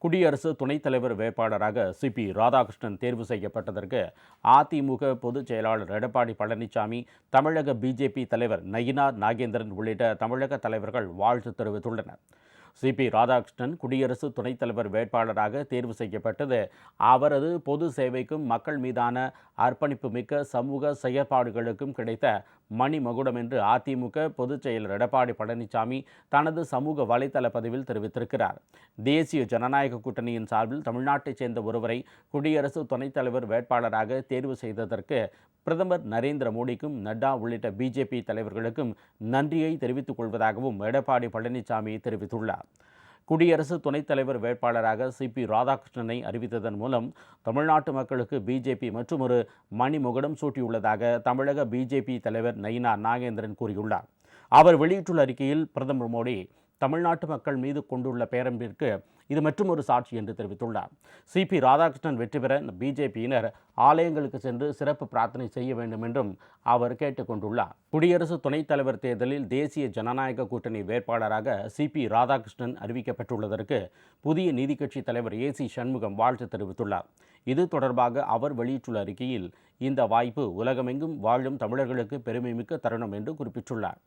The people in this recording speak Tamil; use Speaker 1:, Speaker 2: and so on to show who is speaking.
Speaker 1: குடியரசு துணைத் தலைவர் வேட்பாளராக சிபி ராதாகிருஷ்ணன் தேர்வு செய்யப்பட்டதற்கு அதிமுக பொதுச் செயலாளர் எடப்பாடி பழனிசாமி, தமிழக பிஜேபி தலைவர் நயினார் நாகேந்திரன் உள்ளிட்ட தமிழக தலைவர்கள் வாழ்த்து தெரிவித்துள்ளனர். சிபி ராதாகிருஷ்ணன் குடியரசு துணைத் தலைவர் வேட்பாளராக தேர்வு செய்யப்பட்டது அவரது பொது சேவைக்கும் மக்கள் மீதான அர்ப்பணிப்பு மிக்க சமூக செயற்பாடுகளுக்கும் கிடைத்த மணிமகுடம் என்று அதிமுக பொதுச் செயலர் எடப்பாடி பழனிசாமி தனது சமூக வலைதள பதிவில் தெரிவித்திருக்கிறார். தேசிய ஜனநாயக கூட்டணியின் சார்பில் தமிழ்நாட்டைச் சேர்ந்த ஒருவரை குடியரசு துணைத் தலைவர் வேட்பாளராக தேர்வு செய்ததற்கு பிரதமர் நரேந்திர மோடிக்கும் நட்டா உள்ளிட்ட பிஜேபி தலைவர்களுக்கும் நன்றியை தெரிவித்துக் கொள்வதாகவும் எடப்பாடி பழனிசாமி தெரிவித்துள்ளார். குடியரசு துணைத் தலைவர் வேட்பாளராக சிபி ராதாகிருஷ்ணனை அறிவித்ததன் மூலம் தமிழ்நாட்டு மக்களுக்கு பிஜேபி மற்றொரு மணிமகுடம் சூட்டியுள்ளதாக தமிழக பிஜேபி தலைவர் நயினார் நாகேந்திரன் கூறியுள்ளார். அவர் வெளியிட்டுள்ள அறிக்கையில் பிரதமர் மோடி தமிழ்நாட்டு மக்கள் மீது கொண்டுள்ள பேரன்பிற்கு இது மற்றொரு சாட்சி என்று தெரிவித்துள்ளார். சிபி ராதாகிருஷ்ணன் வெற்றி பெற பிஜேபியினர் ஆலயங்களுக்கு சென்று சிறப்பு பிரார்த்தனை செய்ய வேண்டும் என்றும் அவர் கேட்டுக்கொண்டுள்ளார். குடியரசு துணைத் தலைவர் தேர்தலில் தேசிய ஜனநாயக கூட்டணி வேட்பாளராக சிபி ராதாகிருஷ்ணன் அறிவிக்கப்பட்டுள்ளதற்கு புதிய நீதிக்கட்சி தலைவர் ஏசி சண்முகம் வாழ்த்து தெரிவித்துள்ளார். இது தொடர்பாக அவர் வெளியிட்டுள்ள அறிக்கையில், இந்த வாய்ப்பு உலகமெங்கும் வாழும் தமிழர்களுக்கு பெருமைமிக்க தருணம் என்று குறிப்பிட்டுள்ளார்.